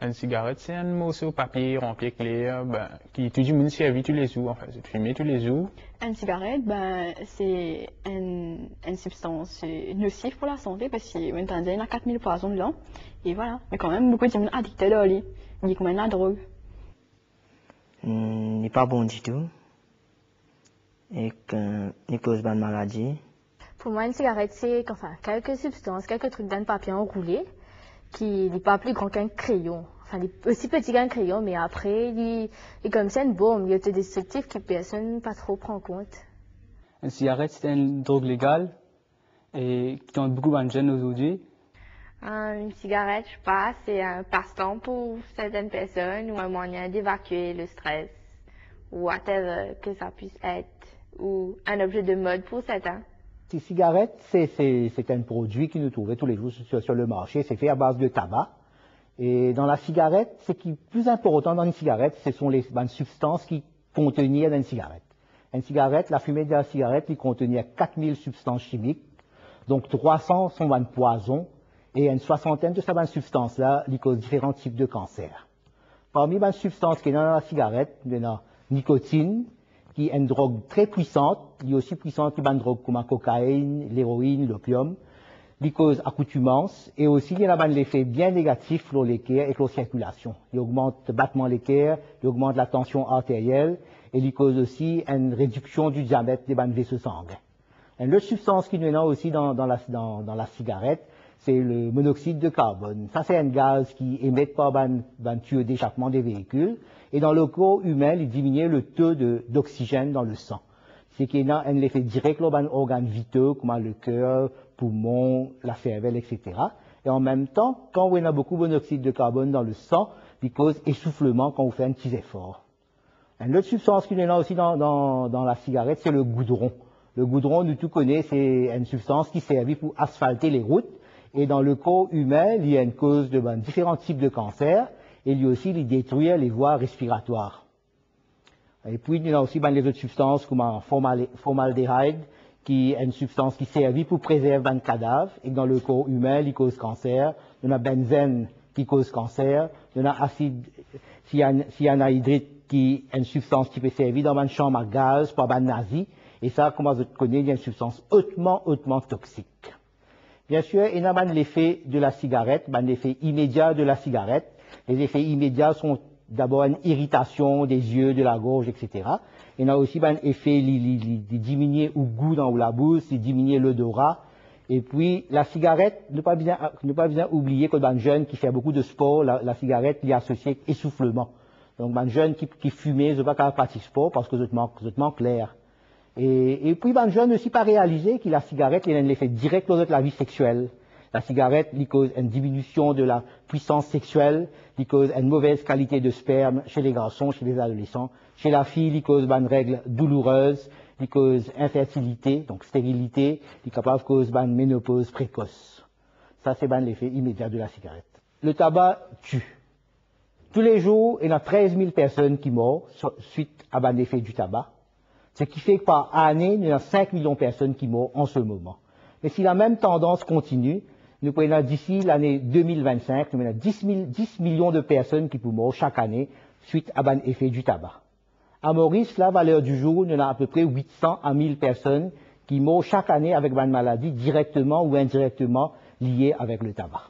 Une cigarette, c'est un morceau de papier rempli clair qui tout le monde servi tous les jours, en fait, c'est fumé tous les jours. Une cigarette, c'est une substance nocive pour la santé parce qu'il y a 4000 poisons dedans. Et voilà. Mais quand même, beaucoup de gens sont addictés à lui. Il y a comme la drogue. N'est pas bon du tout. Et qu'il cause bonne maladie. Pour moi, une cigarette, c'est quelques substances, quelques trucs dans le papier enroulé qui n'est pas plus grand qu'un crayon. Enfin, il est aussi petit qu'un crayon, mais après, il est comme ça une bombe. Il est destructif que personne pas trop prend compte. Une cigarette, c'est une drogue légale et qui tente beaucoup de jeunes aujourd'hui. Une cigarette, je sais pas, c'est un passe-temps pour certaines personnes ou un moyen d'évacuer le stress ou whatever que ça puisse être ou un objet de mode pour certains. Ces cigarettes, c'est un produit qui nous trouvait tous les jours sur le marché. C'est fait à base de tabac. Et dans la cigarette, ce qui est plus important dans une cigarette, ce sont les substances qui contenaient dans une cigarette. Une cigarette, la fumée de la cigarette, il contenait 4000 substances chimiques, donc 300 sont un poison, et une soixantaine de ces substances-là, ils causent différents types de cancers. Parmi les substances qui sont dans la cigarette, il y a la nicotine, qui est une drogue très puissante, il est aussi puissante que une drogue comme la cocaïne, l'héroïne, l'opium. Il cause accoutumance et aussi il y a l'effet bien négatif sur les cœurs et sur la circulation. Il augmente le battement des cœurs, il augmente la tension artérielle et il cause aussi une réduction du diamètre des vaisseaux sanguins. Une autre substance qui nous est aussi dans la cigarette, c'est le monoxyde de carbone. Ça, c'est un gaz qui émet par un tuyau d'échappement des véhicules. Et dans le corps humain, il diminue le taux d'oxygène dans le sang. C'est qu'il y a un effet direct sur les organes vitaux, comme le cœur, poumon, la cervelle, etc. Et en même temps, quand on a beaucoup de monoxyde de carbone dans le sang, il cause essoufflement quand on fait un petit effort. Une autre substance qui est là aussi dans la cigarette, c'est le goudron. Le goudron, nous tous connaissons, c'est une substance qui sert pour asphalter les routes. Et dans le corps humain, il y a une cause de différents types de cancers, et lui aussi, il détruit les voies respiratoires. Et puis, il y a aussi les autres substances comme un formaldéhyde, qui est une substance qui sert pour préserver un cadavre, et dans le corps humain, il cause cancer. Il y a benzène qui cause cancer. Il y a acide cyanhydrique qui est une substance qui peut servir dans une chambre à gaz par un nazi. Et ça, comme vous connaissez, il y a une substance hautement toxique. Bien sûr, il y a l'effet de la cigarette, l'effet immédiat de la cigarette. Les effets immédiats sont d'abord une irritation des yeux, de la gorge, etc. Il y a aussi un effet de diminuer le goût dans la bouche, de diminuer l'odorat. Et puis, la cigarette, ne pas bien oublier que dans un jeune qui fait beaucoup de sport, la cigarette est associée avec essoufflement. Donc, un jeune qui fumait, ne pas faire partie sport parce que je te manque l'air. Et puis, un jeune aussi pas réalisé que la cigarette, il a un effet direct sur la vie sexuelle. La cigarette, il cause une diminution de la puissance sexuelle, il cause une mauvaise qualité de sperme chez les garçons, chez les adolescents. Chez la fille, il cause une règle douloureuse, il cause infertilité, donc stérilité, il est capable de causer une ménopause précoce. Ça, c'est l'effet immédiat de la cigarette. Le tabac tue. Tous les jours, il y a 13 000 personnes qui meurent suite à l'effet du tabac. Ce qui fait que par année, il y a 5 millions de personnes qui meurent en ce moment. Mais si la même tendance continue, nous pouvons d'ici l'année 2025, nous avons 10 millions de personnes qui pourront mourir chaque année suite à l'effet du tabac. À Maurice, la valeur du jour, nous avons à peu près 800 à 1000 personnes qui meurent chaque année avec une maladie directement ou indirectement liée avec le tabac.